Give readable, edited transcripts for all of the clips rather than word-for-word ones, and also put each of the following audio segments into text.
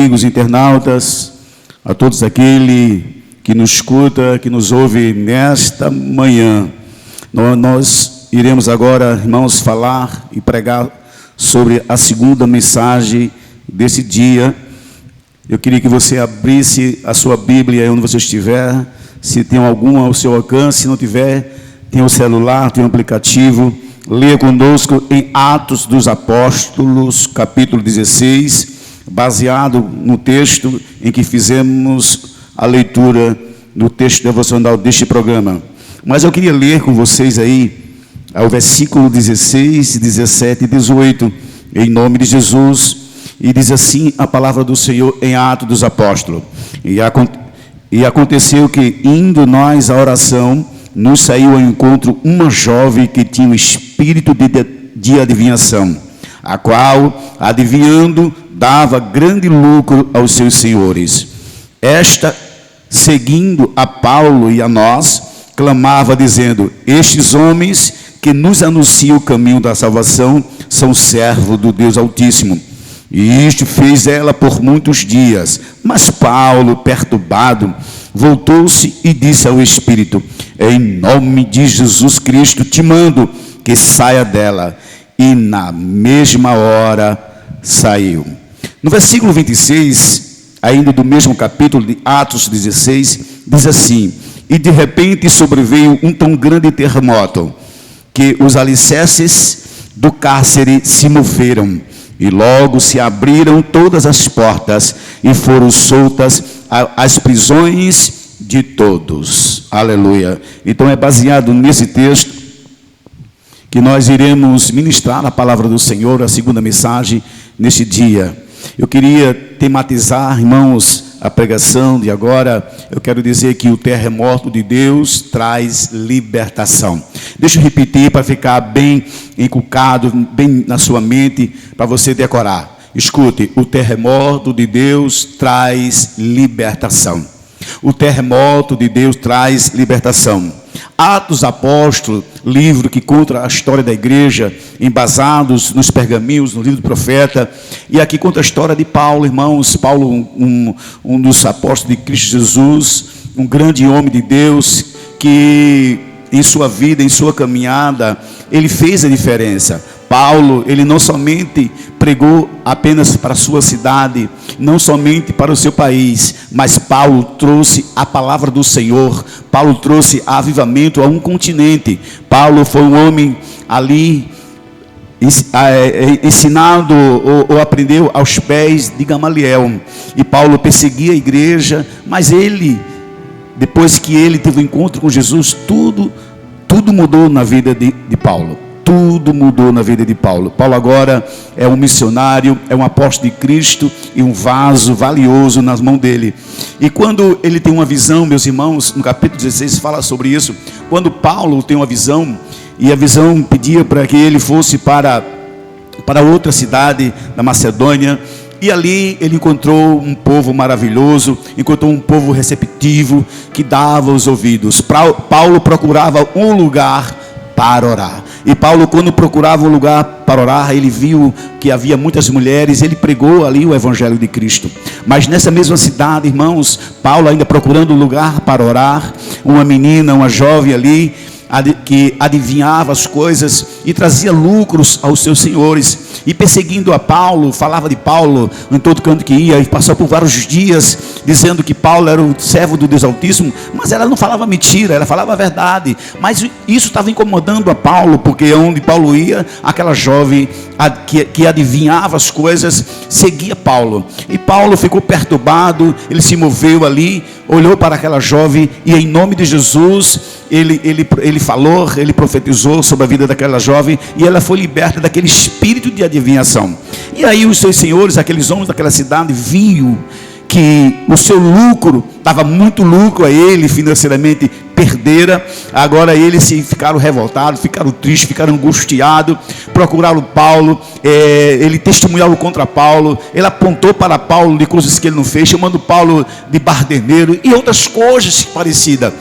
Amigos internautas, a todos aqueles que nos escuta, que nos ouve nesta manhã, nós iremos agora, irmãos, falar e pregar sobre a segunda mensagem desse dia. Eu queria que você abrisse a sua Bíblia aí onde você estiver, se tem alguma ao seu alcance, se não tiver, tem o celular, tem o aplicativo. Leia conosco em Atos dos Apóstolos, capítulo 16, baseado no texto em que fizemos a leitura do texto devocional deste programa. Mas eu queria ler com vocês aí o versículo 16, 17 e 18, em nome de Jesus, e diz assim a palavra do Senhor em Atos dos Apóstolos. E aconteceu que, indo nós à oração, nos saiu ao encontro uma jovem que tinha um espírito de adivinhação, a qual, adivinhando, dava grande lucro aos seus senhores. Esta, seguindo a Paulo e a nós, clamava dizendo: estes homens que nos anunciam o caminho da salvação são servos do Deus Altíssimo. E isto fez ela por muitos dias. Mas Paulo, perturbado, voltou-se e disse ao Espírito: em nome de Jesus Cristo te mando que saia dela. E na mesma hora saiu. No versículo 26, ainda do mesmo capítulo de Atos 16, diz assim: e de repente sobreveio um tão grande terremoto, que os alicerces do cárcere se moveram, e logo se abriram todas as portas, e foram soltas as prisões de todos. Aleluia. Então é baseado nesse texto que nós iremos ministrar a palavra do Senhor, a segunda mensagem neste dia. Eu queria tematizar, irmãos, a pregação de agora. Eu quero dizer que o terremoto de Deus traz libertação. Deixa eu repetir para ficar bem inculcado, bem na sua mente, para você decorar. Escute: o terremoto de Deus traz libertação. O terremoto de Deus traz libertação. Atos Apóstolos, livro que conta a história da igreja, embasados nos pergaminhos, no livro do profeta. E aqui conta a história de Paulo, irmãos. Paulo, um dos apóstolos de Cristo Jesus, um grande homem de Deus, que em sua vida, em sua caminhada, ele fez a diferença. Paulo, ele não somente pregou apenas para a sua cidade, não somente para o seu país, mas Paulo trouxe a palavra do Senhor. Paulo trouxe avivamento a um continente. Paulo foi um homem ali ensinado ou aprendeu aos pés de Gamaliel. E Paulo perseguia a igreja, mas ele, depois que ele teve um encontro com Jesus, tudo mudou na vida de Paulo. Tudo mudou na vida de Paulo. Paulo agora é um missionário, é um apóstolo de Cristo e um vaso valioso nas mãos dele. E quando ele tem uma visão, meus irmãos, no capítulo 16 fala sobre isso. Quando Paulo tem uma visão, e a visão pedia para que ele fosse para outra cidade da Macedônia, e ali ele encontrou um povo maravilhoso, encontrou um povo receptivo, que dava os ouvidos. Paulo procurava um lugar para orar. E Paulo, quando procurava um lugar para orar, ele viu que havia muitas mulheres, ele pregou ali o evangelho de Cristo. Mas nessa mesma cidade, irmãos, Paulo ainda procurando um lugar para orar, uma menina, uma jovem ali, que adivinhava as coisas e trazia lucros aos seus senhores, e perseguindo a Paulo, falava de Paulo em todo canto que ia, e passou por vários dias dizendo que Paulo era o servo do Deus Altíssimo, mas ela não falava mentira, ela falava a verdade. Mas isso estava incomodando a Paulo, porque onde Paulo ia, aquela jovem que adivinhava as coisas seguia Paulo, e Paulo ficou perturbado. Ele se moveu ali, olhou para aquela jovem, e em nome de Jesus ele falou, ele profetizou sobre a vida daquela jovem, e ela foi liberta daquele espírito de adivinhação. E aí os seus senhores, aqueles homens daquela cidade, viam que o seu lucro, dava muito lucro a ele financeiramente, perdera. Agora eles ficaram revoltados, ficaram tristes, ficaram angustiados, procuraram Paulo, ele testemunhava contra Paulo, ele apontou para Paulo de coisas que ele não fez, chamando Paulo de bardeneiro e outras coisas parecidas.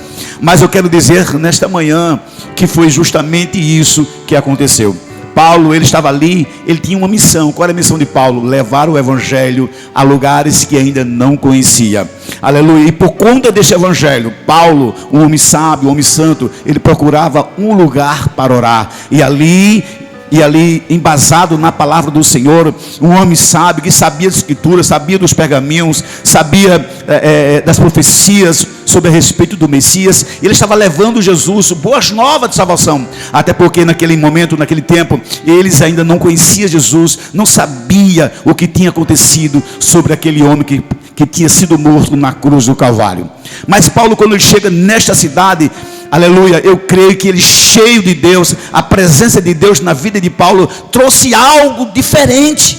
Mas eu quero dizer nesta manhã que foi justamente isso que aconteceu. Paulo, ele estava ali, ele tinha uma missão. Qual era a missão de Paulo? Levar o evangelho a lugares que ainda não conhecia. Aleluia. E por conta deste evangelho, Paulo, um homem sábio, um homem santo, ele procurava um lugar para orar. E ali, embasado na palavra do Senhor, um homem sábio que sabia das escrituras, sabia dos pergaminhos, sabia das profecias sobre a respeito do Messias. Ele estava levando Jesus, boas novas de salvação, até porque naquele momento, naquele tempo, eles ainda não conheciam Jesus, não sabia o que tinha acontecido sobre aquele homem que tinha sido morto na cruz do Calvário. Mas Paulo, quando ele chega nesta cidade, aleluia, eu creio que ele, cheio de Deus, a presença de Deus na vida de Paulo trouxe algo diferente.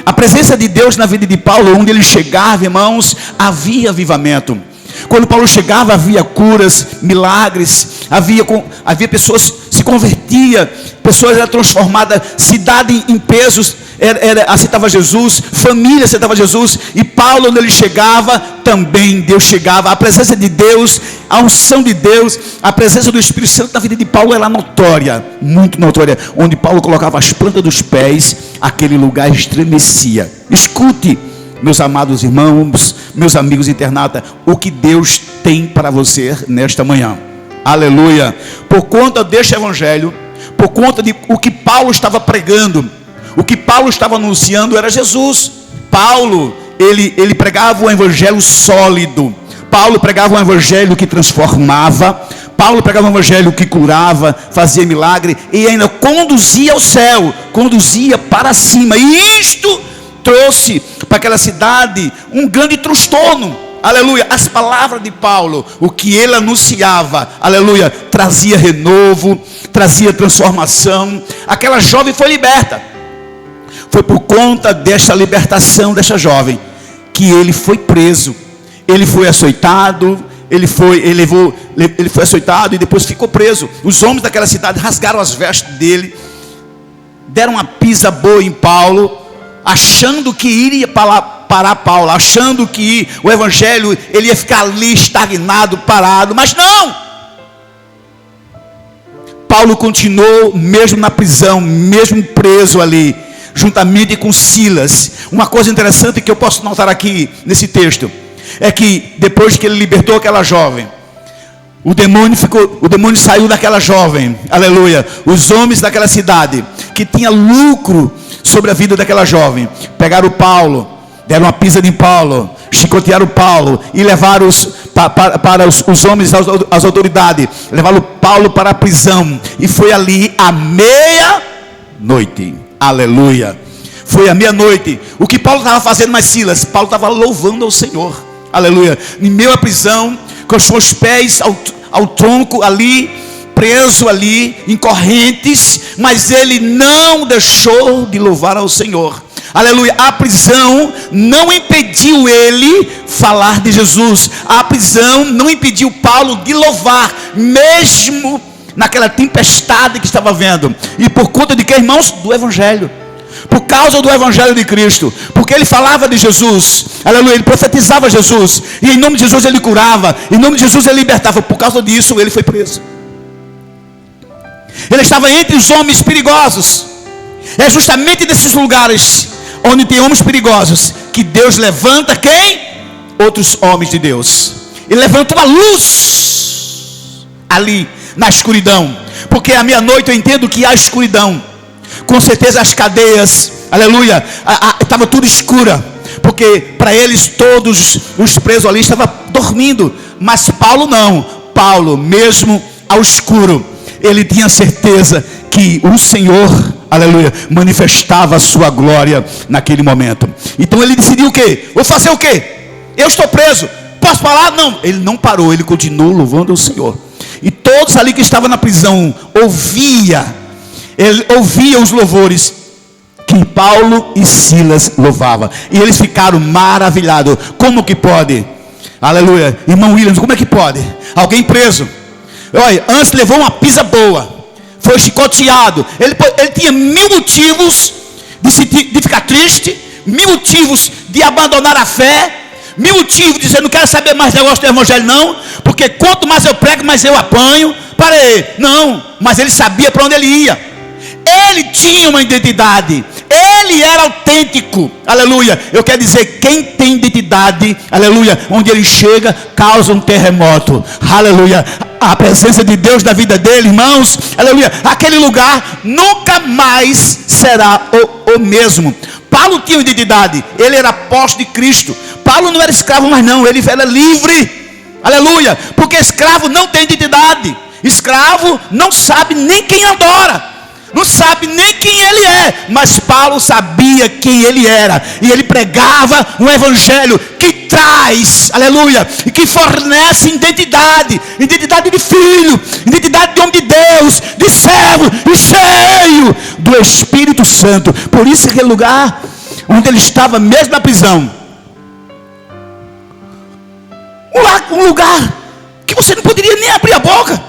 A presença de Deus na vida de Paulo, onde ele chegava, irmãos, havia avivamento. Quando Paulo chegava, havia curas, milagres, havia pessoas se convertiam, pessoas eram transformadas, cidade em pesos aceitava Jesus, família aceitava Jesus. E Paulo, onde ele chegava, também Deus chegava. A presença de Deus, a unção de Deus, a presença do Espírito Santo na vida de Paulo era notória, muito notória. Onde Paulo colocava as plantas dos pés, aquele lugar estremecia. Escute, meus amados irmãos, meus amigos internautas, o que Deus tem para você nesta manhã. Aleluia. Por conta deste evangelho, por conta de o que Paulo estava pregando, o que Paulo estava anunciando era Jesus. Paulo, ele pregava um evangelho sólido. Paulo pregava um evangelho que transformava. Paulo pregava um evangelho que curava, fazia milagre e ainda conduzia ao céu, conduzia para cima. E isto trouxe para aquela cidade um grande transtorno. Aleluia. As palavras de Paulo, o que ele anunciava, aleluia, trazia renovo, trazia transformação. Aquela jovem foi liberta. Foi por conta desta libertação desta jovem que ele foi preso. Ele foi açoitado, ele foi açoitado e depois ficou preso. Os homens daquela cidade rasgaram as vestes dele, deram uma pisa boa em Paulo, achando que iria parar Paulo, achando que o evangelho ele ia ficar ali estagnado, parado, mas não. Paulo continuou mesmo na prisão, mesmo preso ali, juntamente com Silas. Uma coisa interessante que eu posso notar aqui nesse texto é que depois que ele libertou aquela jovem, o demônio saiu daquela jovem, aleluia. Os homens daquela cidade que tinha lucro sobre a vida daquela jovem, pegaram Paulo, deram uma pisa em Paulo, chicotearam Paulo e levaram para os homens, as autoridades, levaram Paulo para a prisão. E foi ali à meia-noite, aleluia. Foi à meia-noite. O que Paulo estava fazendo nas Silas? Paulo estava louvando ao Senhor, aleluia. Em meio à prisão, com os seus pés ao tronco ali, preso ali, em correntes, mas ele não deixou de louvar ao Senhor, aleluia. A prisão não impediu ele falar de Jesus. A prisão não impediu Paulo de louvar, mesmo naquela tempestade que estava vendo. E por conta de que, irmãos? Do evangelho. Por causa do evangelho de Cristo, porque ele falava de Jesus, aleluia, ele profetizava Jesus, e em nome de Jesus ele curava, em nome de Jesus ele libertava. Por causa disso ele foi preso. Ele estava entre os homens perigosos. É justamente nesses lugares onde tem homens perigosos que Deus levanta quem? Outros homens de Deus. Ele levanta uma luz ali na escuridão, porque à meia-noite eu entendo que há escuridão. Com certeza as cadeias, aleluia, estava tudo escura, porque para eles todos os presos ali estavam dormindo, mas Paulo não. Paulo, mesmo ao escuro, ele tinha certeza que o Senhor, aleluia, manifestava a sua glória naquele momento. Então ele decidiu o quê? Vou fazer o quê? Eu estou preso, posso falar? Não, ele não parou, ele continuou louvando o Senhor. E todos ali que estavam na prisão ele ouvia os louvores que Paulo e Silas louvavam. E eles ficaram maravilhados. Como que pode? Aleluia. Irmão Williams, como é que pode? Alguém preso. Olha, antes levou uma pisa boa, foi chicoteado. Ele tinha 1000 motivos de ficar triste, 1000 motivos de abandonar a fé, 1000 motivos de dizer, não quero saber mais negócio do evangelho não, porque quanto mais eu prego, mais eu apanho. Parei. Não, mas ele sabia para onde ele ia. Ele tinha uma identidade. Ele era autêntico. Aleluia. Eu quero dizer, quem tem identidade, aleluia, onde ele chega, causa um terremoto. Aleluia. A presença de Deus na vida dele, irmãos, aleluia, aquele lugar nunca mais será o mesmo. Paulo tinha identidade. Ele era apóstolo de Cristo. Paulo não era escravo mais não, ele era livre. Aleluia. Porque escravo não tem identidade. Escravo não sabe nem quem adora, não sabe nem quem ele é. Mas Paulo sabia quem ele era. E ele pregava um evangelho que traz, aleluia, e que fornece identidade. Identidade de filho, identidade de homem de Deus, de servo, e cheio do Espírito Santo. Por isso aquele lugar onde ele estava, mesmo na prisão, um lugar que você não poderia nem abrir a boca.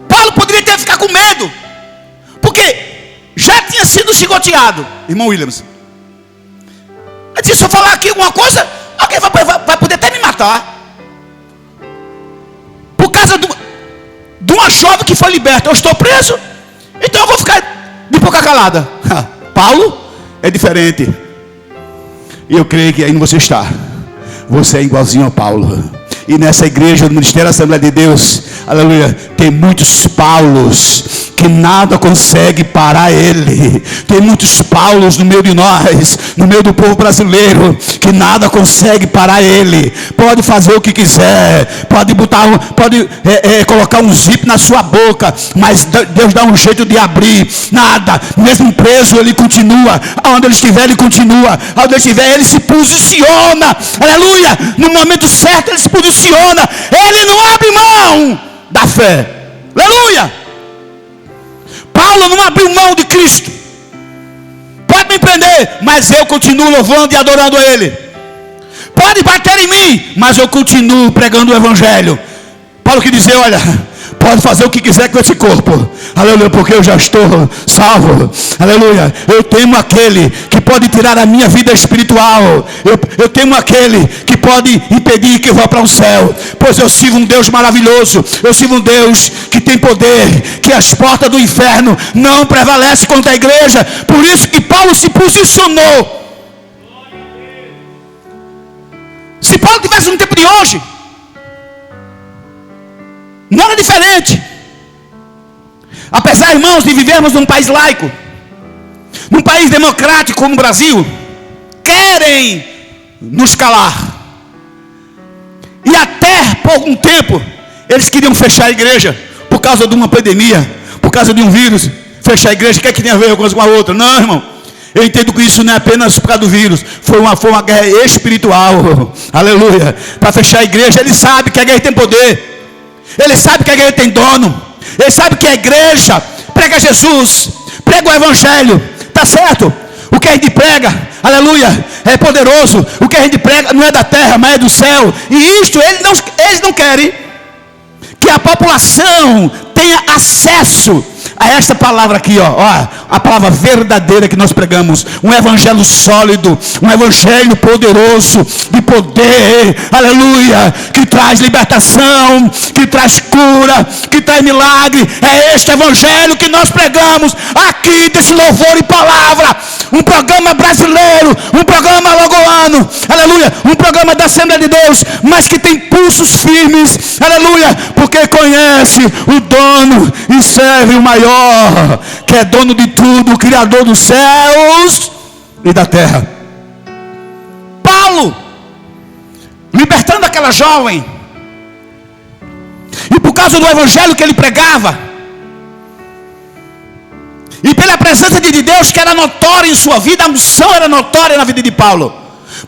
Paulo poderia ter ficado com medo, porque já tinha sido chicoteado, irmão Williams. Ele disse: se eu falar aqui alguma coisa, alguém vai poder até me matar. Por causa de uma jovem que foi liberta, eu estou preso, então eu vou ficar de boca calada. Paulo é diferente. E eu creio que aí você está. Você é igualzinho a Paulo. E nessa igreja, no Ministério da Assembleia de Deus, aleluia, tem muitos Paulos que nada consegue parar ele. Tem muitos Paulos no meio de nós, no meio do povo brasileiro, que nada consegue parar ele. Pode fazer o que quiser, pode colocar um zip na sua boca, mas Deus dá um jeito de abrir. Nada, mesmo preso ele continua. Aonde ele estiver ele continua. Aonde ele estiver ele se posiciona. Aleluia, no momento certo ele se posiciona. Ele não abre mão da fé. Aleluia. Paulo não abriu mão de Cristo. Pode me prender, mas eu continuo louvando e adorando a Ele. Pode bater em mim, mas eu continuo pregando o Evangelho. Paulo quer dizer: olha, pode fazer o que quiser com esse corpo, aleluia, porque eu já estou salvo. Aleluia. Eu temo aquele que pode tirar a minha vida espiritual. Eu temo aquele que pode impedir que eu vá para o céu, pois eu sirvo um Deus maravilhoso. Eu sirvo um Deus que tem poder, que as portas do inferno não prevalecem contra a igreja. Por isso que Paulo se posicionou. Se Paulo tivesse no tempo de hoje, não era diferente. Apesar, irmãos, de vivermos num país laico, num país democrático como o Brasil, querem nos calar. E até por algum tempo eles queriam fechar a igreja por causa de uma pandemia, por causa de um vírus. Fechar a igreja, o que é que tem a ver uma coisa com a outra? Não, irmão, eu entendo que isso não é apenas por causa do vírus. Foi uma guerra espiritual. Aleluia. Para fechar a igreja, ele sabe que a igreja tem poder. Ele sabe que a igreja tem dono. Ele sabe que a igreja prega Jesus, prega o Evangelho. Está certo? O que a gente prega, aleluia, é poderoso. O que a gente prega não é da terra, mas é do céu. E isto, eles não querem que a população tenha acesso a esta palavra aqui, ó, a palavra verdadeira que nós pregamos, um evangelho sólido, um evangelho poderoso, de poder, aleluia, que traz libertação, que traz cura, que traz milagre. É este evangelho que nós pregamos aqui, desse louvor e palavra, um programa brasileiro, um programa lagoano, aleluia, um programa da Assembleia de Deus, mas que tem pulsos firmes, aleluia, porque conhece o dono e serve o maior, que é dono de tudo, o Criador dos céus e da terra. Paulo, libertando aquela jovem, e por causa do evangelho que ele pregava, e pela presença de Deus que era notória em sua vida, a unção era notória na vida de Paulo,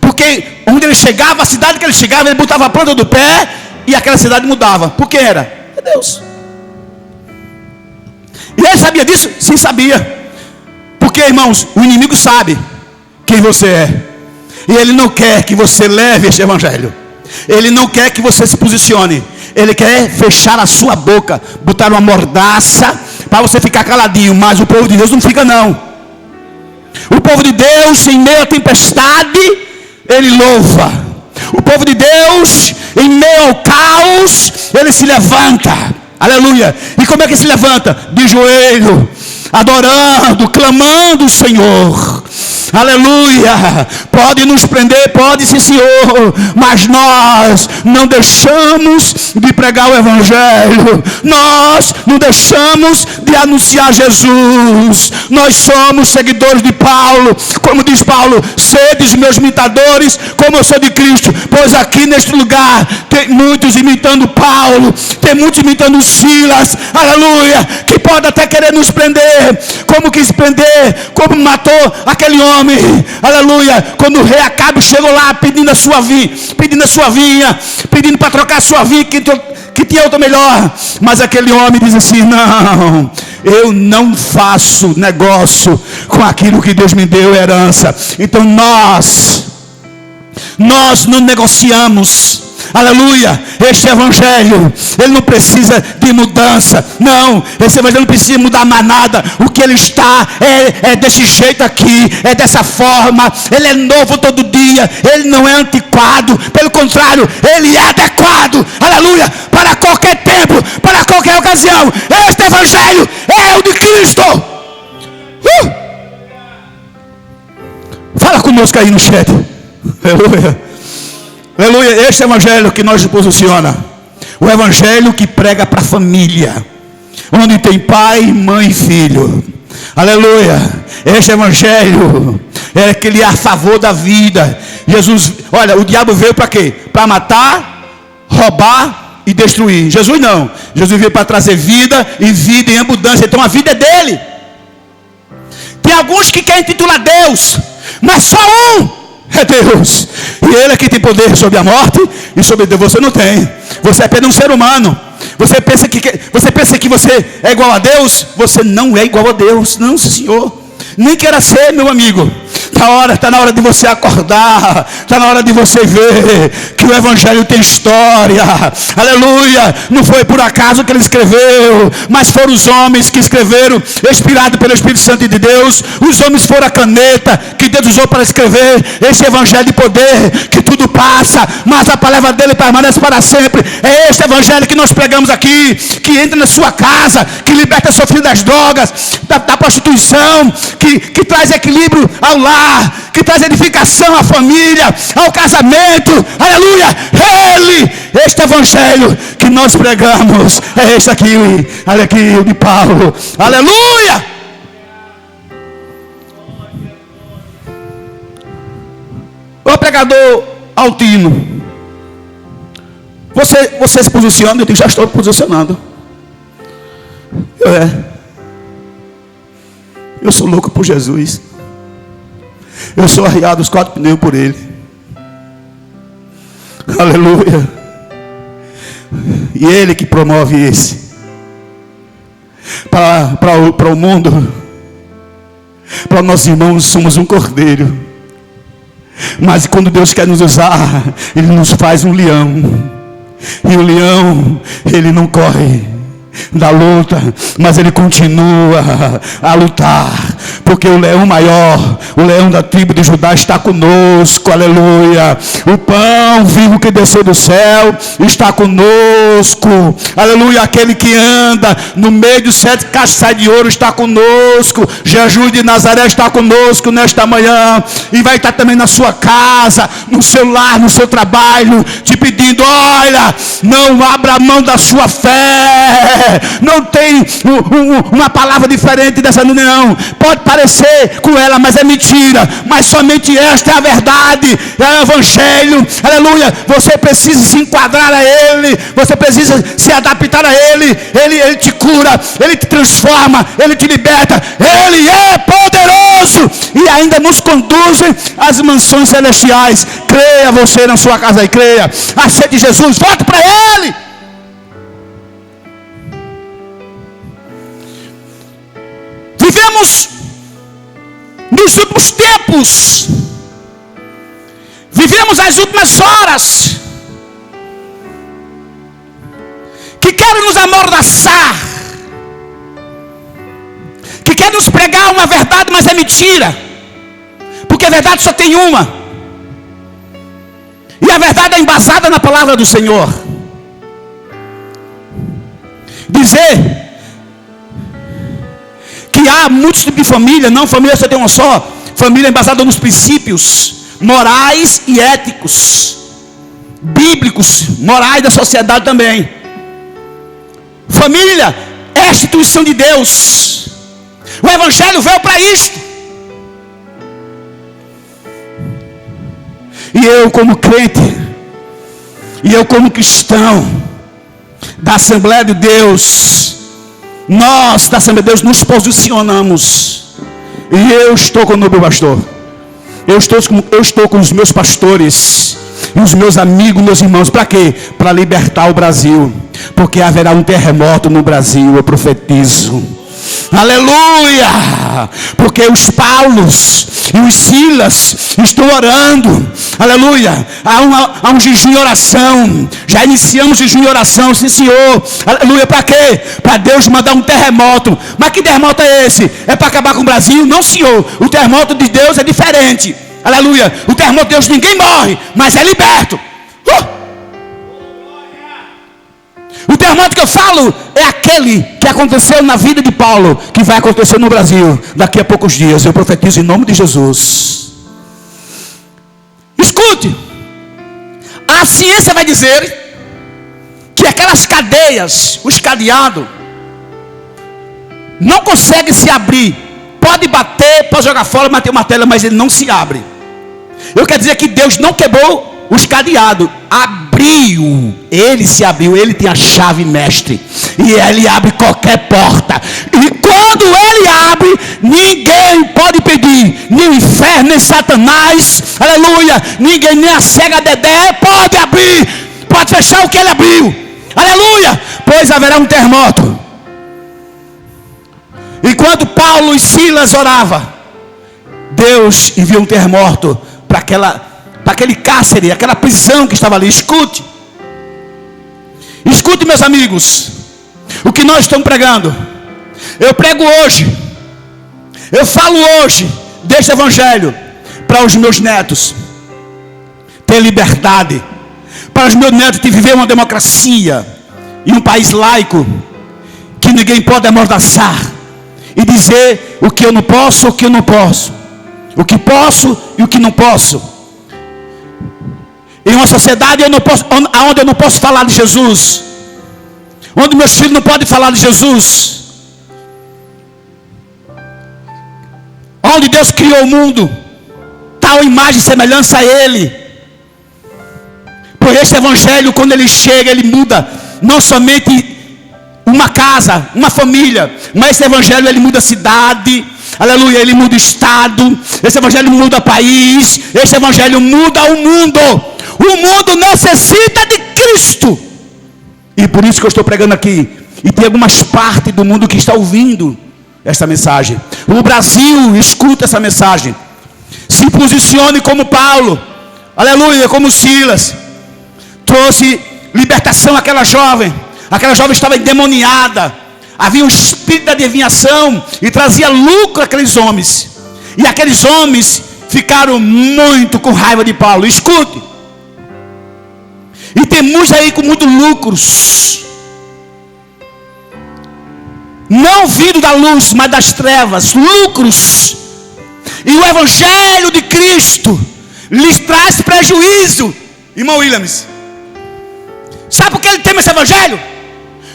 porque onde ele chegava, a cidade que ele chegava, ele botava a planta do pé e aquela cidade mudava. Por que era? É Deus. E ele sabia disso? Sim, sabia. Porque, irmãos, o inimigo sabe quem você é. E ele não quer que você leve este evangelho. Ele não quer que você se posicione. Ele quer fechar a sua boca, botar uma mordaça para você ficar caladinho. Mas o povo de Deus não fica, não. O povo de Deus, em meio à tempestade, ele louva. O povo de Deus, em meio ao caos, ele se levanta. Aleluia. E como é que se levanta? De joelho, adorando, clamando o Senhor. Aleluia. Pode nos prender, pode sim, Senhor, mas nós não deixamos de pregar o Evangelho, nós não deixamos de anunciar Jesus. Nós somos seguidores de Paulo, como diz Paulo: sedes meus imitadores, como eu sou de Cristo. Pois aqui neste lugar tem muitos imitando Paulo, tem muitos imitando Silas, aleluia, que pode até querer nos prender, como quis prender, como matou aquele homem, aleluia, quando o rei Acabe chegou lá pedindo a sua vinha, pedindo para trocar a sua vinha, que tinha outra melhor. Mas aquele homem diz assim: não, eu não faço negócio com aquilo que Deus me deu herança. Então nós não negociamos. Aleluia. Este evangelho, ele não precisa de mudança. Não, esse evangelho não precisa mudar mais nada. O que ele está é desse jeito aqui, é dessa forma. Ele é novo todo dia. Ele não é antiquado, pelo contrário, ele é adequado. Aleluia. Para qualquer tempo, para qualquer ocasião. Este evangelho é o de Cristo. Fala conosco aí no chat. Aleluia. Aleluia. Este evangelho que nós posiciona, o evangelho que prega para a família, onde tem pai, mãe e filho. Aleluia. Este evangelho é aquele a favor da vida. Jesus, olha, o diabo veio para quê? Para matar, roubar e destruir. Jesus não. Jesus veio para trazer vida e vida em abundância. Então a vida é dele. Tem alguns que querem titular Deus, mas só um é Deus, e Ele é que tem poder sobre a morte e sobre Deus. Você não tem. Você é apenas um ser humano. Você pensa que você é igual a Deus? Você não é igual a Deus. Não, Senhor. Nem queira ser, meu amigo. Está na hora de você acordar. Está na hora de você ver que o evangelho tem história. Aleluia. Não foi por acaso que ele escreveu, mas foram os homens que escreveram, inspirado pelo Espírito Santo de Deus. Os homens foram a caneta que Deus usou para escrever esse evangelho de poder, que tudo passa, mas a palavra dele permanece para sempre. É este evangelho que nós pregamos aqui, que entra na sua casa, que liberta seu filho das drogas, da prostituição, que traz equilíbrio ao lar, que traz edificação à família, ao casamento. Aleluia. Este evangelho que nós pregamos é este aqui. Olha aqui o de Paulo. Aleluia. O pregador Altino, você se posiciona? Eu digo: já estou posicionando. Eu sou louco por Jesus. Eu sou arriado os 4 pneus por Ele. Aleluia. E Ele que promove esse para o mundo. Para nós irmãos somos um cordeiro. Mas quando Deus quer nos usar, Ele nos faz um leão. E o leão, ele não corre da luta, mas ele continua a lutar, porque o leão maior, o leão da tribo de Judá está conosco. Aleluia. O pão vivo que desceu do céu está conosco. Aleluia. Aquele que anda no meio dos 7 cachos de ouro está conosco. Jesus de Nazaré está conosco nesta manhã, e vai estar também na sua casa, no seu lar, no seu trabalho, te pedindo: olha, não abra mão da sua fé. Não tem uma palavra diferente dessa, não. Pode parecer com ela, mas é mentira. Mas somente esta é a verdade, é o evangelho. Aleluia. Você precisa se enquadrar a Ele, você precisa se adaptar a Ele. Ele te cura, Ele te transforma, Ele te liberta. Ele é poderoso e ainda nos conduz às mansões celestiais. Creia você na sua casa e creia. Aceite Jesus, volte para Ele. Vivemos nos últimos tempos, vivemos as últimas horas, que querem nos amordaçar, que querem nos pregar uma verdade, mas é mentira, porque a verdade só tem uma, e a verdade é embasada na palavra do Senhor. dizer que há muitos tipos de família. Não, família só tem uma só. Família embasada nos princípios morais e éticos, bíblicos, morais da sociedade também. Família é a instituição de Deus. O Evangelho veio para isto. E eu como crente, e eu como cristão da Assembleia de Deus, nós da Assembleia de Deus nos posicionamos. E eu estou com o meu pastor. Eu estou com os meus pastores e os meus amigos, meus irmãos. Para quê? Para libertar o Brasil. Porque haverá um terremoto no Brasil, eu profetizo. Aleluia! Porque os Paulos e os Silas estão orando. Aleluia! Há um jejum e oração. Já iniciamos jejum e oração, sim senhor. Aleluia! Para quê? Para Deus mandar um terremoto. Mas que terremoto é esse? É para acabar com o Brasil? Não, senhor. O terremoto de Deus é diferente. Aleluia! O terremoto de Deus, ninguém morre, mas é liberto. O terremoto que eu falo é aquele que aconteceu na vida de Paulo, que vai acontecer no Brasil daqui a poucos dias. Eu profetizo em nome de Jesus. Escute, a ciência vai dizer que aquelas cadeias, os cadeados, não conseguem se abrir. Pode bater, pode jogar fora, bater uma tela, mas ele não se abre. Eu quero dizer que Deus não quebrou os cadeados, abriu, ele se abriu, ele tem a chave mestre, e ele abre qualquer porta, e quando ele abre, ninguém pode impedir, nem o inferno, nem Satanás, aleluia, ninguém, nem a cega Dedé pode abrir, pode fechar o que ele abriu, aleluia, pois haverá um terremoto. Enquanto Paulo e Silas oravam, Deus enviou um terremoto para aquele cárcere, aquela prisão que estava ali. Escute, meus amigos, o que nós estamos pregando. Eu prego hoje, eu falo hoje deste evangelho para os meus netos ter liberdade, para os meus netos ter viver uma democracia em um país laico, que ninguém pode amordaçar e dizer o que eu não posso, o que eu não posso, o que posso e o que não posso. Em uma sociedade onde eu não posso falar de Jesus, onde meus filhos não podem falar de Jesus, onde Deus criou o mundo, tal imagem e semelhança a Ele. Por este evangelho, quando ele chega, ele muda não somente uma casa, uma família, mas esse evangelho ele muda a cidade, aleluia, ele muda o estado, esse evangelho muda o país, esse evangelho muda o mundo. O mundo necessita de Cristo, e por isso que eu estou pregando aqui, e tem algumas partes do mundo que está ouvindo esta mensagem. O Brasil escuta essa mensagem. Se posicione como Paulo, aleluia, como Silas. Trouxe libertação àquela jovem. Aquela jovem estava endemoniada. Havia um espírito de adivinhação e trazia lucro àqueles homens. E aqueles homens ficaram muito com raiva de Paulo. Escute. E tem muitos aí com muitos lucros, não vindo da luz, mas das trevas, lucros. E o evangelho de Cristo lhes traz prejuízo. Irmão Williams, sabe por que ele teme esse evangelho?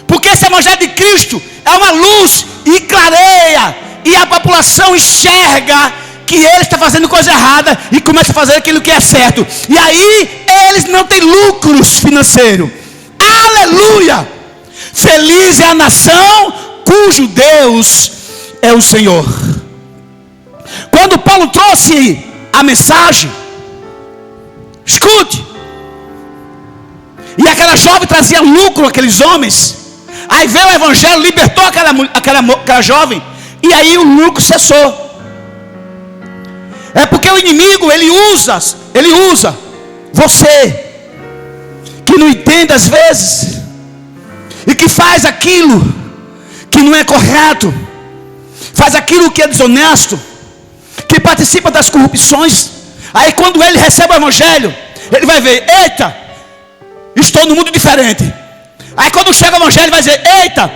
Porque esse evangelho de Cristo é uma luz e clareia, e a população enxerga que ele está fazendo coisa errada e começa a fazer aquilo que é certo. E aí eles não têm lucros financeiros. Aleluia! Feliz é a nação cujo Deus é o Senhor. Quando Paulo trouxe a mensagem, escute, e aquela jovem trazia lucro àqueles homens. Aí veio o evangelho, libertou aquela jovem, e aí o lucro cessou. É porque o inimigo, ele usa você, que não entende às vezes, e que faz aquilo que não é correto, faz aquilo que é desonesto, que participa das corrupções. Aí quando ele recebe o evangelho, ele vai ver, eita, estou no mundo diferente. Aí quando chega o evangelho, vai dizer, eita,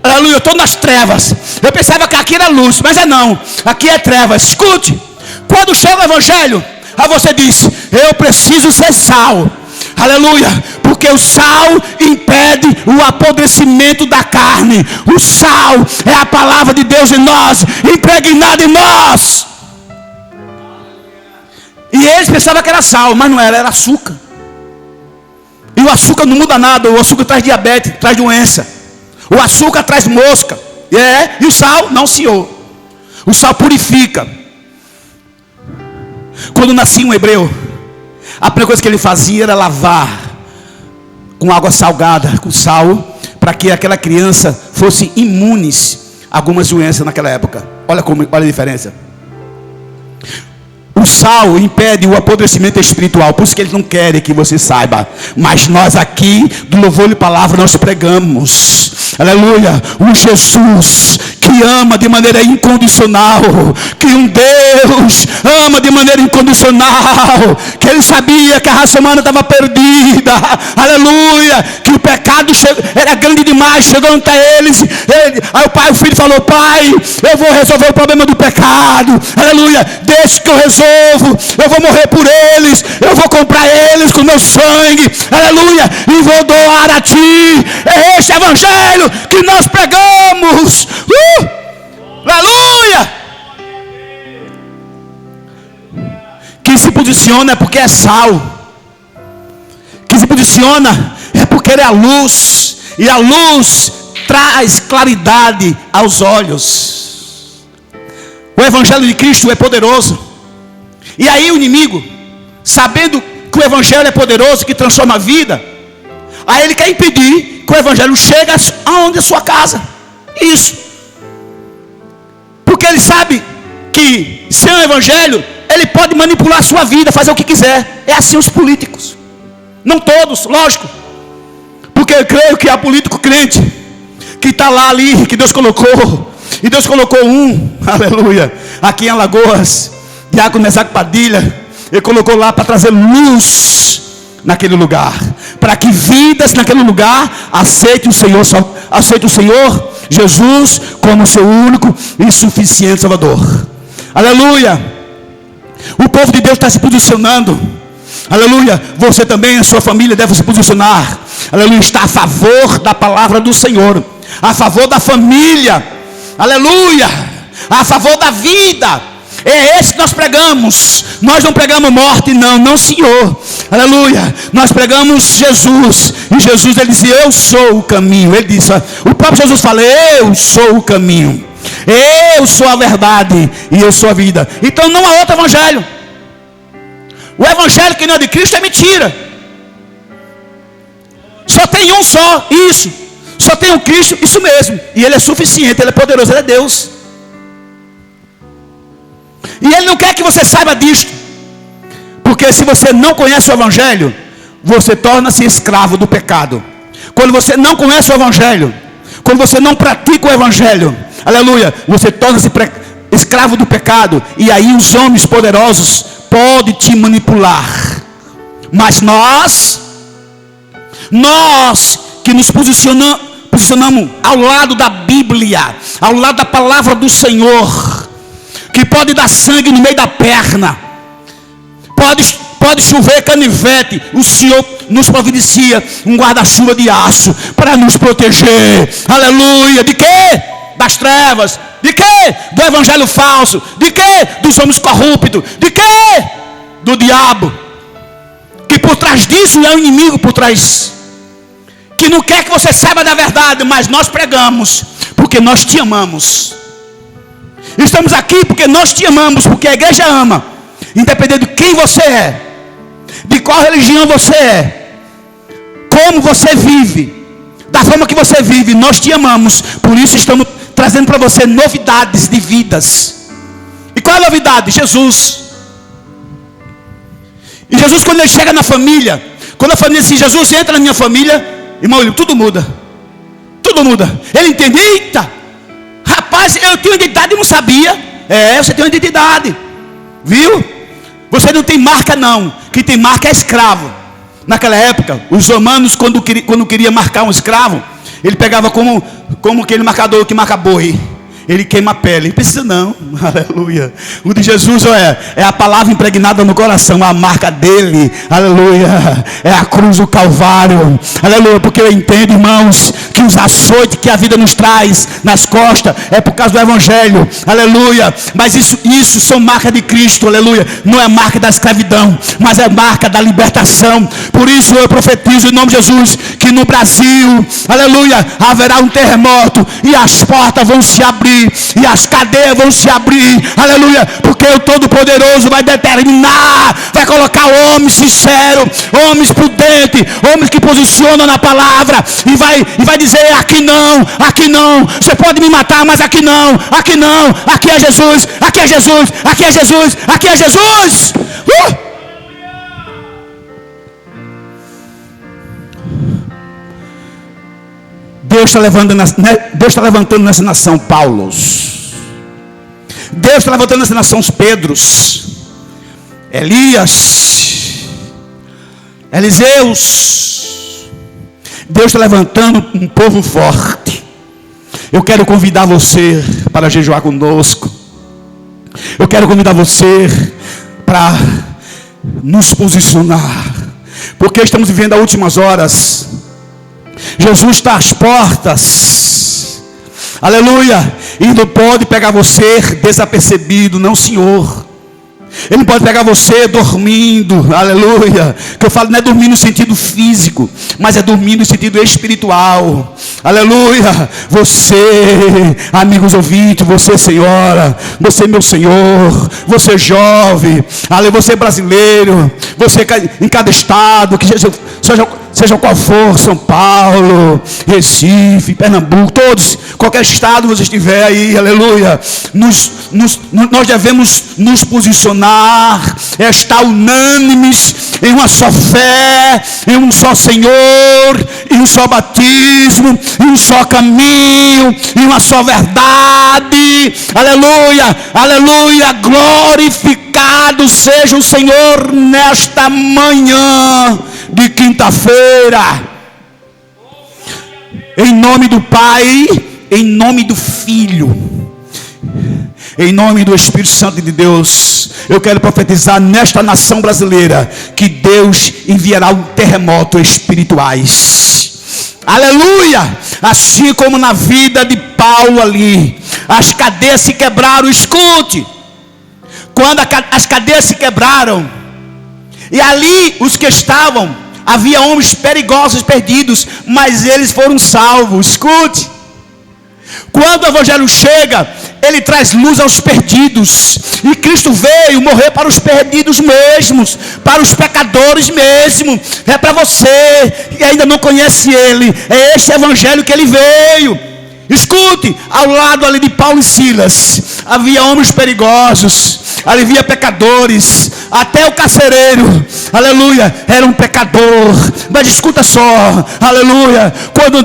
Aleluia, eu estou nas trevas. Eu pensava que aqui era luz, mas é não. Aqui é trevas. Escute, quando chega o evangelho, aí você diz: eu preciso ser sal. Aleluia, porque o sal impede o apodrecimento da carne. O sal é a palavra de Deus em nós, impregnada em nós. E eles pensavam que era sal, mas não era, era açúcar. E o açúcar não muda nada. O açúcar traz diabetes, traz doença. O açúcar traz mosca. E o sal, não, senhor. O sal purifica. Quando nascia um hebreu, a primeira coisa que ele fazia era lavar com água salgada, com sal, para que aquela criança fosse imune a algumas doenças naquela época. Olha a diferença. O sal impede o apodrecimento espiritual. Por isso que eles não querem que você saiba. Mas nós aqui, do Louvor e Palavra, nós pregamos. Aleluia. Um Jesus que ama de maneira incondicional. Que um Deus ama de maneira incondicional. Que ele sabia que a raça humana estava perdida. Aleluia. Que o pecado era grande demais. Chegou até eles. Aí o filho falou: pai, eu vou resolver o problema do pecado. Aleluia. Deixa que eu resolvo. Eu vou morrer por eles. Eu vou comprar eles com meu sangue. Aleluia. E vou doar a ti. É este evangelho que nós pregamos. Aleluia. Quem se posiciona é porque é sal. Quem se posiciona é porque ele é a luz. E a luz traz claridade aos olhos. O evangelho de Cristo é poderoso. E aí o inimigo, sabendo que o evangelho é poderoso, que transforma a vida, aí ele quer impedir que o evangelho chegue aonde? A sua casa. Isso. Porque ele sabe que sem o evangelho, ele pode manipular a sua vida, fazer o que quiser. É assim os políticos. Não todos, lógico. Porque eu creio que há político crente que está lá ali, que Deus colocou. E Deus colocou aleluia, aqui em Alagoas, Diácono Mesaque Padilha. Ele colocou lá para trazer luz naquele lugar, para que vidas naquele lugar aceitem o Senhor Jesus como seu único e suficiente Salvador. Aleluia. O povo de Deus está se posicionando. Aleluia. Você também, a sua família deve se posicionar. Aleluia. Está a favor da palavra do Senhor, a favor da família. Aleluia. A favor da vida. É esse que nós pregamos. Nós não pregamos morte, não senhor. Aleluia. Nós pregamos Jesus. E Jesus, ele disse: eu sou o caminho. Ele disse, o próprio Jesus fala: eu sou o caminho, eu sou a verdade e eu sou a vida. Então não há outro evangelho. O evangelho que não é de Cristo é mentira. Só tem um só, isso. Só tem um Cristo, isso mesmo. E ele é suficiente, ele é poderoso, ele é Deus. E ele não quer que você saiba disto. Porque se você não conhece o evangelho, você torna-se escravo do pecado. Quando você não conhece o evangelho, quando você não pratica o evangelho, aleluia, você torna-se escravo do pecado. E aí os homens poderosos podem te manipular. Mas nós que nos posicionamos ao lado da Bíblia, ao lado da palavra do Senhor, que pode dar sangue no meio da perna, pode chover canivete, o Senhor nos providencia um guarda-chuva de aço para nos proteger. Aleluia. De quê? Das trevas. De quê? Do evangelho falso. De quê? Dos homens corruptos. De quê? Do diabo. Que por trás disso é o inimigo por trás, que não quer que você saiba da verdade. Mas nós pregamos porque nós te amamos. Estamos aqui porque nós te amamos, porque a igreja ama, independente de quem você é, de qual religião você é, como você vive, da forma que você vive. Nós te amamos, por isso estamos trazendo para você novidades de vidas. E qual é a novidade? Jesus. E Jesus, quando ele chega na família, quando a família diz: Jesus, entra na minha família, irmão, tudo muda. Tudo muda. Ele entende: eita, rapaz, eu tenho identidade e não sabia. Você tem uma identidade, viu? Você não tem marca não. Quem tem marca é escravo. Naquela época, os romanos, quando queria marcar um escravo, ele pegava como aquele marcador que marca boi. Ele queima a pele. Não precisa não. Aleluia. O de Jesus é a palavra impregnada no coração. A marca dele. Aleluia. É a cruz do Calvário. Aleluia. Porque eu entendo, irmãos, que os açoites que a vida nos traz nas costas é por causa do Evangelho. Aleluia. Mas isso são marcas de Cristo. Aleluia. Não é marca da escravidão, mas é marca da libertação. Por isso eu profetizo em nome de Jesus que no Brasil, aleluia, haverá um terremoto e as portas vão se abrir. E as cadeias vão se abrir, aleluia, porque o Todo-Poderoso vai determinar, vai colocar homens sinceros, homens prudentes, homens que posicionam na palavra, e vai dizer: aqui não, você pode me matar, mas aqui não, aqui é Jesus, aqui é Jesus, aqui é Jesus, aqui é Jesus. Deus está levantando nessa nação Paulos. Deus está levantando nessa nação os Pedros, Elias, Eliseus. Deus está levantando um povo forte. Eu quero convidar você para jejuar conosco. Eu quero convidar você para nos posicionar, porque estamos vivendo as últimas horas. Jesus está às portas, aleluia, e não pode pegar você desapercebido, não, Senhor. Ele não pode pegar você dormindo, aleluia. Que eu falo, não é dormir no sentido físico, mas é dormir no sentido espiritual, aleluia. Você, amigos ouvintes, você, senhora, você, meu senhor, você jovem, aleluia, você brasileiro, você em cada estado, que seja qual for, São Paulo, Recife, Pernambuco, todos, qualquer estado você estiver aí, aleluia, nós devemos nos posicionar, estar unânimes em uma só fé, em um só Senhor, em um só batismo, em um só caminho, em uma só verdade, aleluia, aleluia. Glorificado seja o Senhor nesta manhã de quinta-feira, em nome do Pai, em nome do Filho, em nome do Espírito Santo de Deus. Eu quero profetizar nesta nação brasileira que Deus enviará um terremoto espirituais, aleluia. Assim como na vida de Paulo ali, as cadeias se quebraram. Escute, quando as cadeias se quebraram, e ali os que estavam, havia homens perigosos perdidos, mas eles foram salvos. Escute, quando o Evangelho chega, ele traz luz aos perdidos, e Cristo veio morrer para os perdidos mesmos, para os pecadores mesmo. É para você que ainda não conhece Ele, é este Evangelho que Ele veio. Escute, ao lado ali de Paulo e Silas, havia homens perigosos, ali havia pecadores, até o carcereiro, aleluia, era um pecador. Mas escuta só, aleluia, quando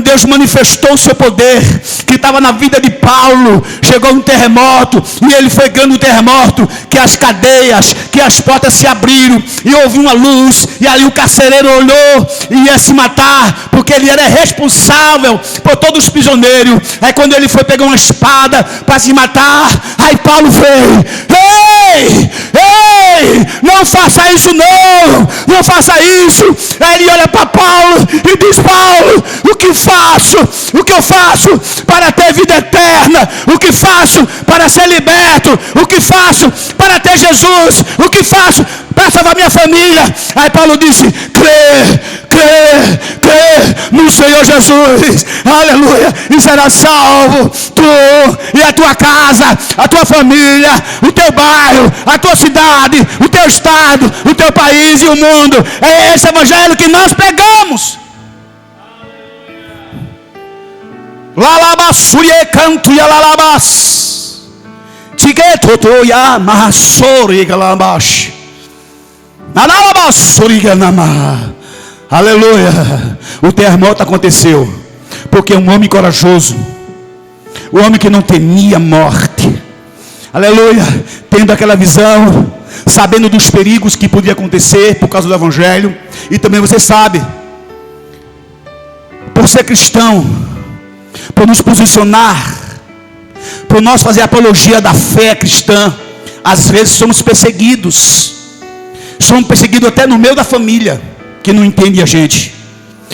Deus manifestou o seu poder, que estava na vida de Paulo, chegou um terremoto, e ele foi ganhando o terremoto, que as cadeias, que as portas se abriram, e houve uma luz, e ali o carcereiro olhou, e ia se matar, porque ele era responsável por todos os prisioneiros. Aí quando ele foi pegar uma espada para se matar, aí Paulo veio: ei, não faça isso não faça isso. Aí ele olha para Paulo e diz: Paulo, o que eu faço para ter vida eterna? O que faço para ser liberto? O que faço para ter Jesus? O que faço para salvar minha família? Aí Paulo disse: crê no Senhor Jesus, aleluia, e será salvo, tu e a tua casa, a tua família, o teu bairro, a tua cidade, o teu estado, o teu país e o mundo. É esse Evangelho que nós pegamos. Lalabassurie canto e alalabas Tiguetoto ya massori galabash Nalabasuri ganama. Aleluia. O terremoto aconteceu porque um homem corajoso, o homem que não temia morte, aleluia, tendo aquela visão, sabendo dos perigos que podia acontecer por causa do Evangelho. E também você sabe, por ser cristão, por nos posicionar, por nós fazer apologia da fé cristã, às vezes somos perseguidos. Somos perseguidos até no meio da família, que não entende a gente,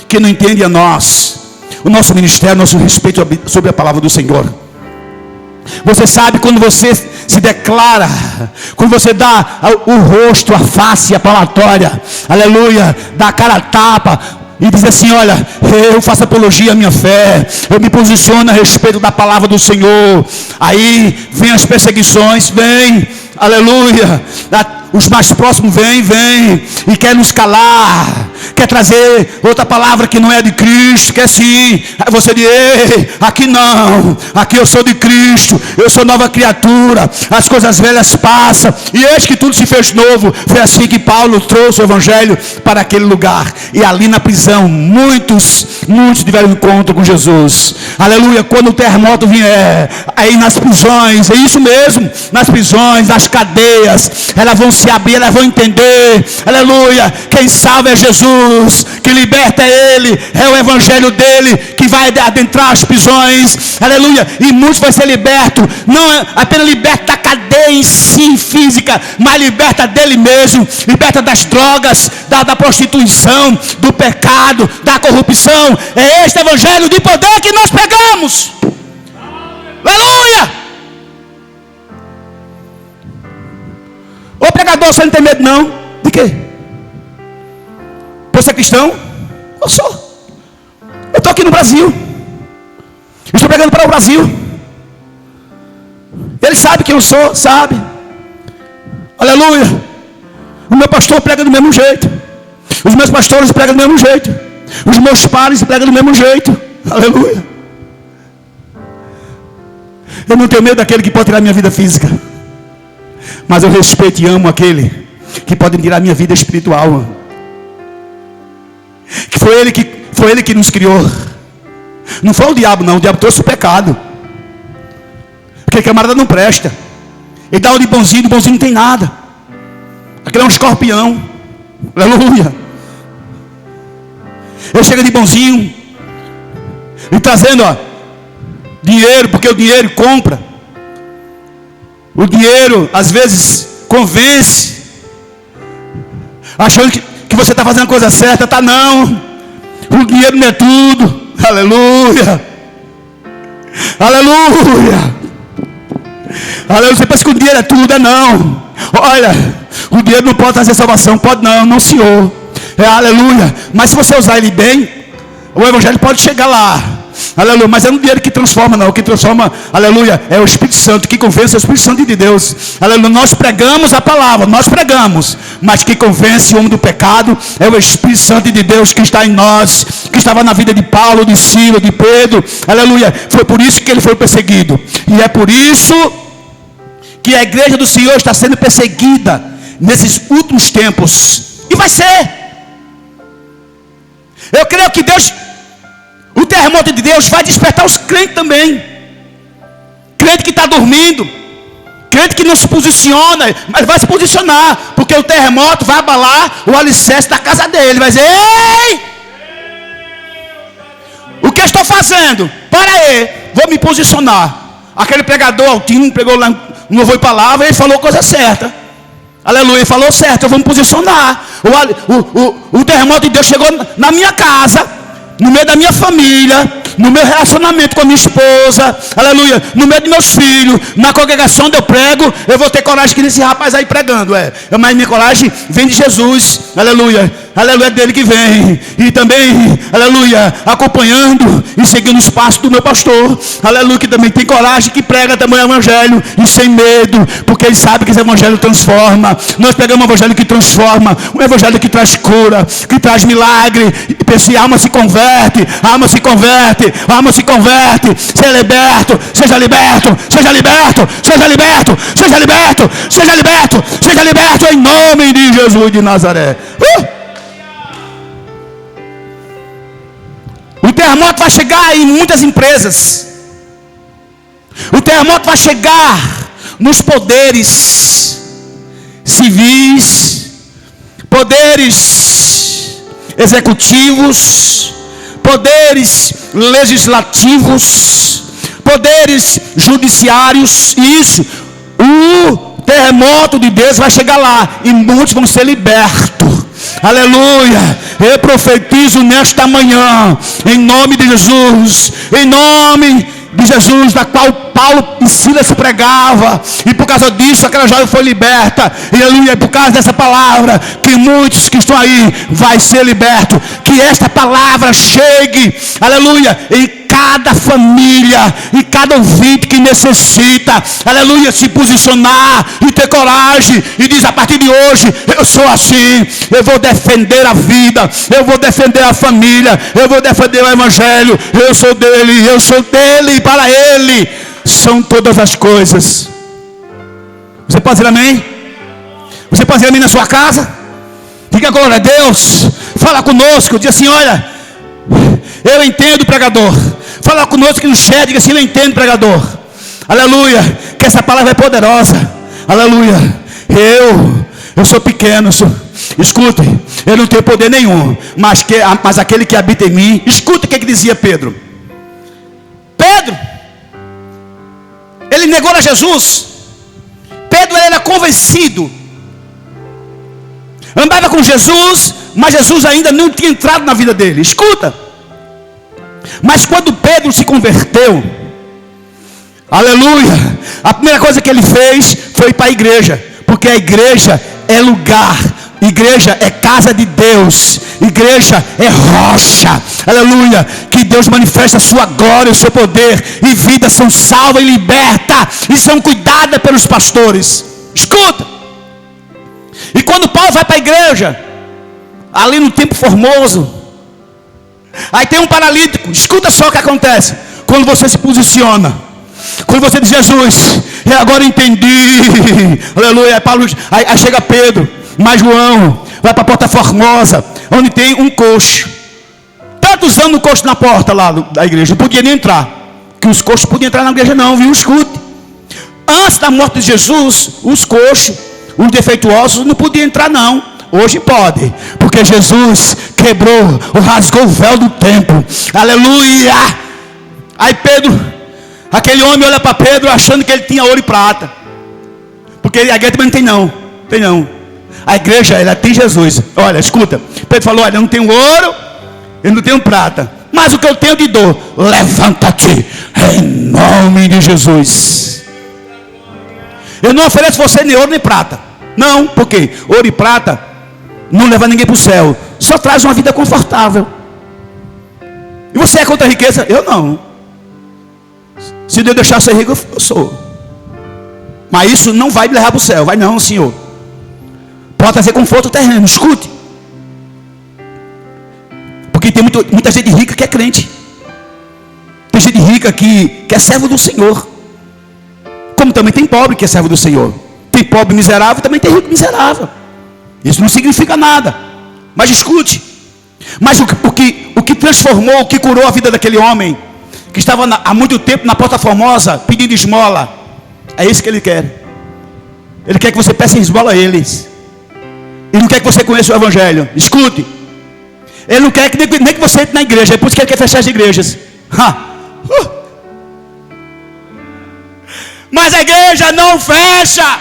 que não entende a nós, o nosso ministério, nosso respeito sobre a palavra do Senhor. Você sabe, quando você se declara, quando você dá o rosto, a face, a palatória, aleluia, dá a cara a tapa e diz assim: olha, eu faço apologia à minha fé, eu me posiciono a respeito da palavra do Senhor. Aí vem as perseguições, vem, aleluia, os mais próximos vêm e quer nos calar, quer trazer outra palavra que não é de Cristo, quer sim. Aí você diz: ei, aqui não, aqui eu sou de Cristo, eu sou nova criatura, as coisas velhas passam, e eis que tudo se fez novo. Foi assim que Paulo trouxe o Evangelho para aquele lugar, e ali na prisão, muitos tiveram encontro com Jesus, aleluia. Quando o terremoto vier, aí nas prisões, é isso mesmo, nas prisões, nas cadeias, elas vão se abrir, elas vão entender, aleluia, quem salva é Jesus, que liberta é Ele, é o Evangelho dele que vai adentrar as prisões, aleluia, e muitos vão ser libertos, não é apenas liberta da cadeia em si, física, mas liberta dele mesmo, liberta das drogas, da prostituição, do pecado, da corrupção. É este Evangelho de poder que nós pegamos, aleluia. Ô pregador, você não tem medo não? De quê? Por ser cristão? Eu sou. Eu estou aqui no Brasil. Estou pregando para o Brasil. Ele sabe quem eu sou, sabe? Aleluia. O meu pastor prega do mesmo jeito. Os meus pastores pregam do mesmo jeito. Os meus pares pregam do mesmo jeito. Aleluia. Eu não tenho medo daquele que pode tirar minha vida física, mas eu respeito e amo aquele que pode tirar minha vida espiritual. Que foi ele que nos criou. Não foi o diabo não, o diabo trouxe o pecado. Porque camarada não presta. Ele dá o de bonzinho não tem nada. Aquele é um escorpião. Aleluia. Ele chega de bonzinho e trazendo dinheiro, porque o dinheiro compra. O dinheiro às vezes convence, achando que você está fazendo a coisa certa. Tá não. O dinheiro não é tudo. Aleluia. Aleluia. Aleluia. Você pensa que o dinheiro é tudo? É não. Olha, o dinheiro não pode trazer salvação. Pode não, não senhor. Aleluia. Mas se você usar ele bem, o Evangelho pode chegar lá. Aleluia. Mas é um dinheiro que transforma não. O que transforma, aleluia, é o Espírito Santo. Que convence é o Espírito Santo de Deus. Aleluia. Nós pregamos a palavra, nós pregamos, mas que convence o homem do pecado é o Espírito Santo de Deus que está em nós, que estava na vida de Paulo, de Silas, de Pedro. Aleluia. Foi por isso que ele foi perseguido. E é por isso que a igreja do Senhor está sendo perseguida nesses últimos tempos. E vai ser. Eu creio que Deus, o terremoto de Deus vai despertar os crentes também. Crente que está dormindo, crente que não se posiciona, mas vai se posicionar, porque o terremoto vai abalar o alicerce da casa dele. Vai dizer: ei, o que eu estou fazendo? Para aí, vou me posicionar. Aquele pregador Altino pregou lá no Louvor e Palavra, ele falou a coisa certa. Aleluia, ele falou certo, eu vou me posicionar. O terremoto de Deus chegou na minha casa, no meio da minha família, no meu relacionamento com a minha esposa, aleluia, no meio dos meus filhos, na congregação onde eu prego. Eu vou ter coragem que nesse rapaz aí pregando, mas minha coragem vem de Jesus, aleluia, aleluia, é dele que vem. E também, aleluia, acompanhando e seguindo os passos do meu pastor, aleluia, que também tem coragem, que prega também o Evangelho, e sem medo, porque ele sabe que esse Evangelho transforma. Nós pegamos um Evangelho que transforma, um Evangelho que traz cura, que traz milagre, e a alma se converte, a alma se converte, a alma se converte. Seja liberto, seja liberto, seja liberto, seja liberto, seja liberto, seja liberto, seja liberto, em nome de Jesus de Nazaré. O terremoto vai chegar em muitas empresas. O terremoto vai chegar nos poderes. civis, poderes executivos, poderes legislativos, poderes judiciários. Isso, o terremoto de Deus vai chegar lá e muitos vão ser libertos. Aleluia. Eu profetizo nesta manhã, em nome de Jesus, em nome de Jesus, da qual Paulo e Silas se pregava, e por causa disso aquela jovem foi liberta. E aleluia, por causa dessa palavra, que muitos que estão aí vai ser liberto. Que esta palavra chegue, aleluia, em cada família, e cada ouvinte que necessita, aleluia, se posicionar e ter coragem e diz: a partir de hoje eu sou assim, eu vou defender a vida, eu vou defender a família, eu vou defender o evangelho, eu sou dele e para ele são todas as coisas. Você pode dizer amém? Você pode dizer amém na sua casa? Diga glória a Deus. Fala conosco, diz assim: olha, eu entendo, pregador. Fala conosco no chat, diga assim: eu entendo, pregador. Aleluia, que essa palavra é poderosa. Aleluia. Eu sou pequeno, escute, eu não tenho poder nenhum, mas aquele que habita em mim. Escuta o que dizia Pedro. Pedro, ele negou a Jesus. Pedro era convencido, andava com Jesus, mas Jesus ainda não tinha entrado na vida dele. Escuta. Mas quando Pedro se converteu, aleluia, a primeira coisa que ele fez foi ir para a igreja, porque a igreja é lugar, igreja é casa de Deus, igreja é rocha, aleluia, que Deus manifesta a sua glória, o seu poder, e vidas são salvas e libertas, e são cuidadas pelos pastores. Escuta. E quando Paulo vai para a igreja, ali no Templo Formoso, aí tem um paralítico. Escuta só o que acontece quando você se posiciona, quando você diz: Jesus, eu agora entendi, aleluia. Aí chega Pedro, mais João, vai para a Porta Formosa, onde tem um coxo, tantos anos o coxo na porta lá da igreja, não podia nem entrar, que os coxos podiam entrar na igreja não, viu? Escute. Antes da morte de Jesus, os coxos, os defeituosos não podiam entrar não. Hoje pode, porque Jesus quebrou, rasgou o véu do templo. Aleluia. Aí Pedro, aquele homem olha para Pedro achando que ele tinha ouro e prata, porque a igreja também não tem não. A igreja, ela tem Jesus. Olha, escuta, Pedro falou: olha, eu não tenho ouro, eu não tenho prata, mas o que eu tenho eu te dou. Levanta-te em nome de Jesus. Eu não ofereço você nem ouro nem prata, não, porque ouro e prata não leva ninguém para o céu, só traz uma vida confortável. E você é contra a riqueza? Eu não. Se Deus deixar ser rico, eu sou. Mas isso não vai me levar para o céu. Vai não, Senhor. Pode trazer conforto terreno. Escute. Porque tem muita gente rica que é crente. Tem gente rica que é servo do Senhor. Como também tem pobre que é servo do Senhor. Tem pobre miserável, também tem rico miserável. Isso não significa nada. Mas escute. Mas o que transformou, o que curou a vida daquele homem, que estava há muito tempo na Porta Formosa, pedindo esmola, é isso que ele quer. Ele quer que você peça esmola a eles. Ele não quer que você conheça o Evangelho. Escute. Ele não quer que nem que você entre na igreja. É por isso que ele quer fechar as igrejas. Mas a igreja não fecha.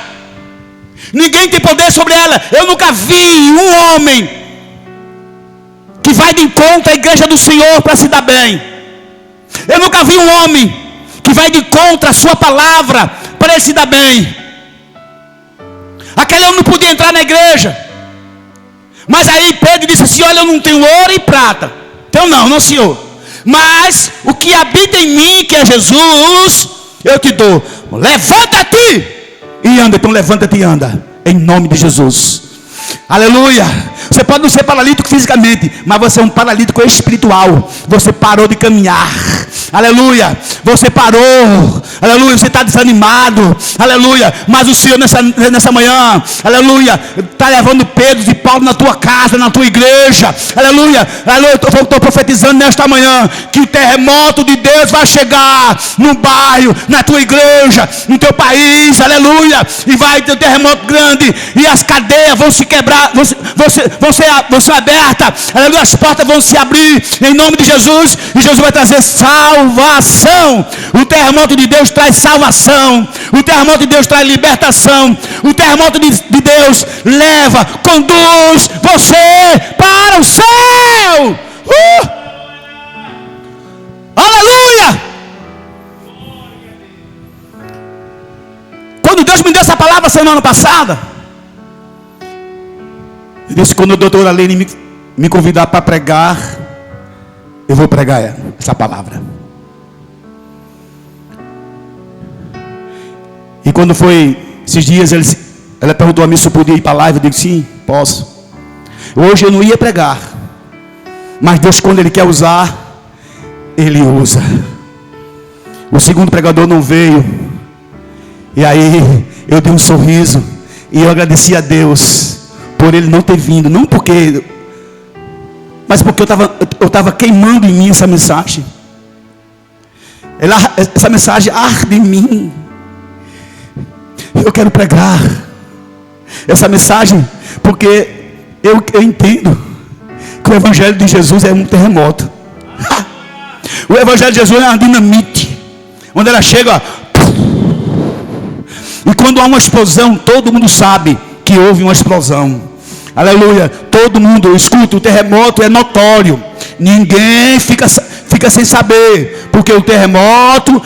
Ninguém tem poder sobre ela. Eu nunca vi um homem que vai de encontro à igreja do Senhor para se dar bem. Eu nunca vi um homem que vai de encontro à sua palavra para ele se dar bem. Aquele homem não podia entrar na igreja. Mas aí Pedro disse assim: olha, eu não tenho ouro e prata. Então não, Senhor. Mas o que habita em mim, que é Jesus, eu te dou. Levanta-te e anda. Então levanta-te e anda, em nome de Jesus. Aleluia. Você pode não ser paralítico fisicamente, mas você é um paralítico espiritual. Você parou de caminhar. Aleluia. Você parou. aleluia, você está desanimado, aleluia, mas o Senhor nessa manhã, aleluia, está levando Pedro e Paulo na tua casa, na tua igreja, aleluia, aleluia. Estou profetizando nesta manhã que o terremoto de Deus vai chegar no bairro, na tua igreja, no teu país, aleluia, e vai ter um terremoto grande, e as cadeias vão se quebrar, vão ser abertas, aleluia, as portas vão se abrir em nome de Jesus, e Jesus vai trazer salvação. O terremoto de Deus traz salvação, o terremoto de Deus traz libertação, o terremoto de Deus leva, conduz você para o céu. Aleluia! Quando Deus me deu essa palavra semana passada, Ele disse: quando a doutora Lene me convidar para pregar, eu vou pregar essa palavra. E quando foi esses dias, ela perguntou a mim se eu podia ir para a live. Eu digo: sim, posso. Hoje eu não ia pregar, mas Deus, quando Ele quer usar, Ele usa. O segundo pregador não veio, e aí eu dei um sorriso e eu agradeci a Deus por ele não ter vindo, não porque, mas porque eu estava queimando em mim essa mensagem. Essa mensagem arde em mim. Eu quero pregar essa mensagem porque eu entendo que o Evangelho de Jesus é um terremoto. O Evangelho de Jesus é uma dinamite, onde ela chega, e quando há uma explosão, todo mundo sabe que houve uma explosão. Aleluia. Todo mundo escuta, o terremoto é notório. Ninguém fica sem saber, porque o terremoto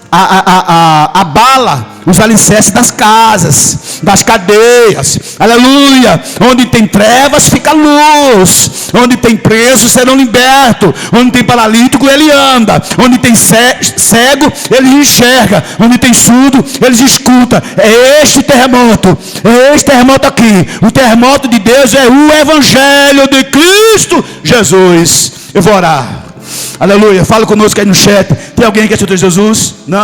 abala os alicerces das casas, das cadeias, aleluia. Onde tem trevas fica luz, onde tem presos serão libertos, onde tem paralítico ele anda, onde tem cego ele enxerga, onde tem surdo eles escuta. É este terremoto aqui. O terremoto de Deus é o Evangelho de Cristo Jesus. Eu vou orar, aleluia. Fala conosco aí no chat. Tem alguém que aceitou Jesus? Não.